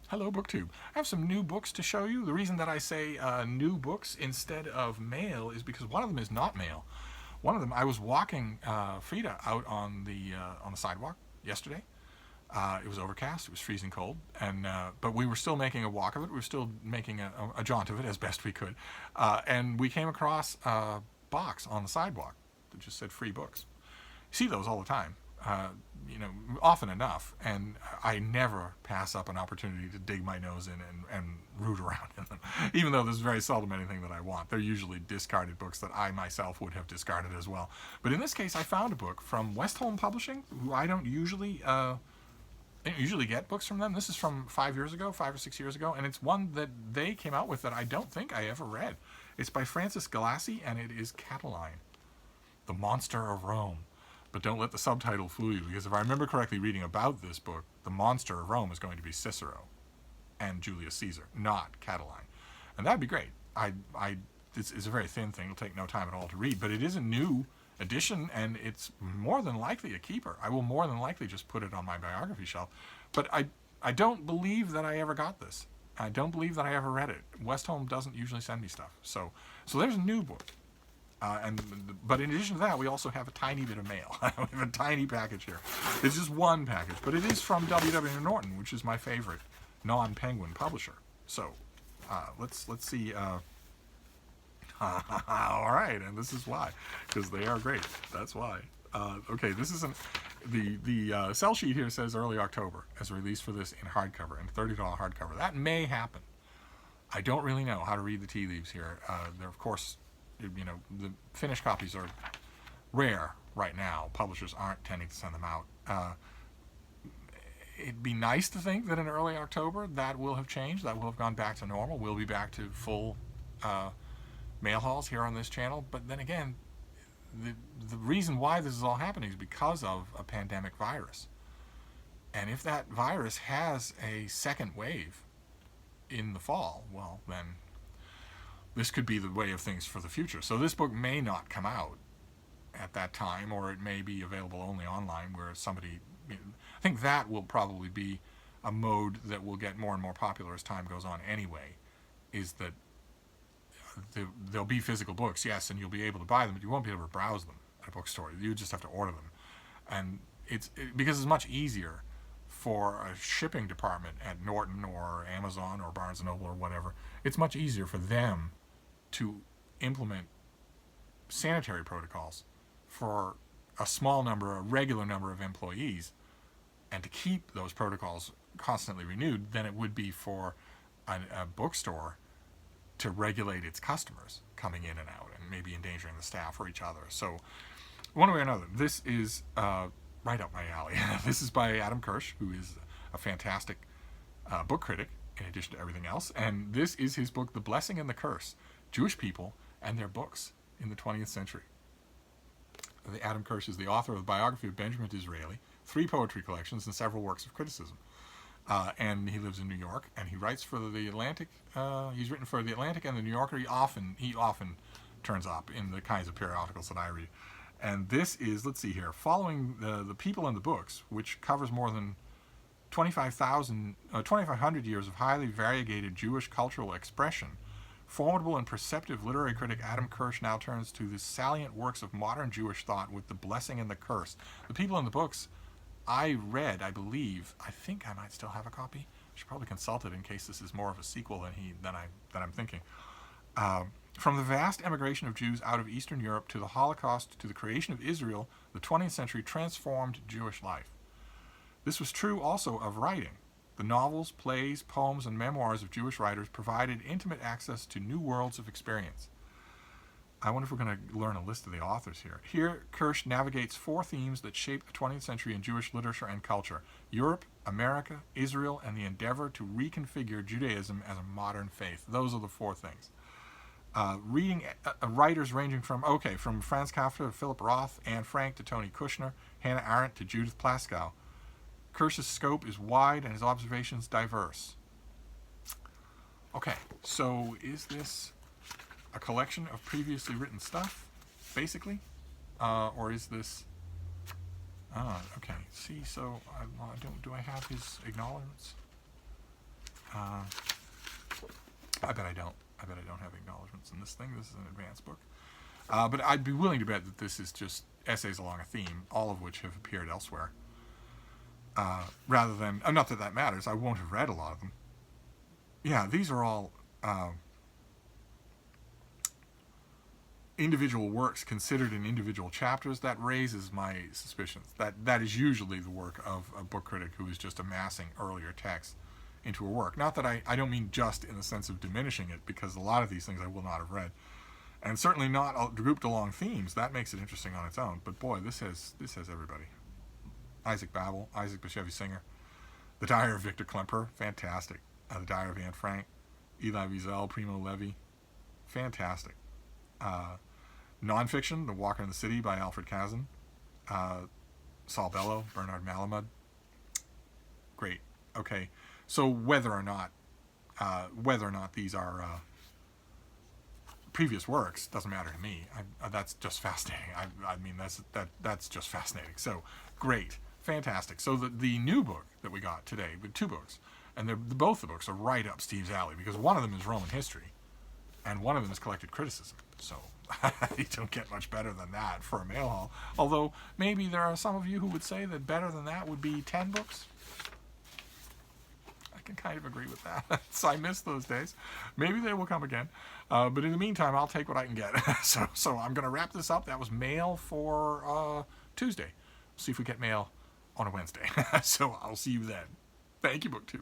Hello, BookTube. I have some new books to show you. The reason that I say new books instead of mail is because one of them is not mail. One of them, I was walking Frida out on the sidewalk yesterday. It was overcast. It was freezing cold, and but we were still making a walk of it. We were still making a jaunt of it as best we could, and we came across a box on the sidewalk that just said "free books." You see those all the time, often enough, and I never pass up an opportunity to dig my nose in and root around in them, even though there's very seldom anything that I want. They're usually discarded books that I myself would have discarded as well. But in this case, I found a book from Westholme Publishing, who I don't usually get books from them. This is from 5 or 6 years ago, and it's one that they came out with that I don't think I ever read. It's by Francis Galassi, and it is Catiline, The Monster of Rome. But don't let the subtitle fool you, because if I remember correctly reading about this book, the monster of Rome is going to be Cicero and Julius Caesar, not Catiline. And that'd be great. It's a very thin thing. It'll take no time at all to read, but it is a new edition, and it's more than likely a keeper. I will more than likely just put it on my biography shelf. But I don't believe that I ever got this. I don't believe that I ever read it. Westholme doesn't usually send me stuff. So there's a new book. But in addition to that, we also have a tiny bit of mail. We have a tiny package here. It's just one package, but it is from W.W. Norton, which is my favorite non-Penguin publisher. So let's see. All right, and this is why, because they are great. That's why. Okay, this is the sell sheet here says early October as a release for this in hardcover, and $30 hardcover. That may happen. I don't really know how to read the tea leaves here. They're of course, the finished copies are rare right now. Publishers aren't tending to send them out. It'd be nice to think that in early October that will have changed. That will have gone back to normal. We'll be back to full mail hauls here on this channel. But then again, the reason why this is all happening is because of a pandemic virus. And if that virus has a second wave in the fall, well, then this could be the way of things for the future. So this book may not come out at that time, or it may be available only online where somebody... I think that will probably be a mode that will get more and more popular as time goes on anyway, is that there'll be physical books, yes, and you'll be able to buy them, but you won't be able to browse them at a bookstore. You just have to order them. And because it's much easier for a shipping department at Norton or Amazon or Barnes & Noble or whatever, it's much easier for them to implement sanitary protocols for a regular number of employees, and to keep those protocols constantly renewed than it would be for a bookstore to regulate its customers coming in and out and maybe endangering the staff or each other. So one way or another, this is right up my alley. This is by Adam Kirsch, who is a fantastic book critic in addition to everything else. And this is his book, The Blessing and the Curse, Jewish People and Their Books in the 20th Century. Adam Kirsch is the author of the biography of Benjamin Disraeli, 3 poetry collections, and several works of criticism. And he lives in New York, and he writes for the Atlantic. He's written for the Atlantic and the New Yorker. He often turns up in the kinds of periodicals that I read. And this is, let's see here, following the people and the books, which covers more than 2,500 years of highly variegated Jewish cultural expression. Formidable and perceptive literary critic Adam Kirsch now turns to the salient works of modern Jewish thought with The Blessing and the Curse. The people in the books I read, I believe. I think I might still have a copy. I should probably consult it in case this is more of a sequel than I'm thinking. From the vast emigration of Jews out of Eastern Europe to the Holocaust to the creation of Israel, the 20th century transformed Jewish life. This was true also of writing. The novels, plays, poems, and memoirs of Jewish writers provided intimate access to new worlds of experience. I wonder if we're going to learn a list of the authors here. Here, Kirsch navigates 4 themes that shaped the 20th century in Jewish literature and culture: Europe, America, Israel, and the endeavor to reconfigure Judaism as a modern faith. Those are the 4 things. Reading writers ranging from Franz Kafka to Philip Roth, Anne Frank to Tony Kushner, Hannah Arendt to Judith Plaskow. Kirsch's scope is wide and his observations diverse. Okay, so is this a collection of previously written stuff, basically? Or is this... okay, see, so do I have his acknowledgments? I bet I don't. I bet I don't have acknowledgments in this thing. This is an advanced book. But I'd be willing to bet that this is just essays along a theme, all of which have appeared elsewhere. Rather than, not that that matters, I won't have read a lot of them. Yeah, these are all individual works considered in individual chapters. That raises my suspicions. That is usually the work of a book critic who is just amassing earlier texts into a work. Not that I don't mean just in the sense of diminishing it, because a lot of these things I will not have read. And certainly not grouped along themes. That makes it interesting on its own. But boy, this has everybody. Isaac Babel, Isaac Bashevis Singer, The Diary of Victor Klemperer, fantastic. The Diary of Anne Frank, Elie Wiesel, Primo Levi, fantastic. Nonfiction, The Walker in the City by Alfred Kazin, Saul Bellow, Bernard Malamud, great. Okay, so whether or not these are previous works doesn't matter to me. That's just fascinating. I mean, that's just fascinating. So great, fantastic. So the new book that we got today, with 2 books, and both the books are right up Steve's alley, because one of them is Roman history, and one of them is collected criticism. So you don't get much better than that for a mail haul. Although maybe there are some of you who would say that better than that would be 10 books. I can kind of agree with that. So I miss those days. Maybe they will come again. But in the meantime, I'll take what I can get. So I'm going to wrap this up. That was mail for Tuesday. See if we get mail on a Wednesday. So I'll see you then. Thank you, BookTube.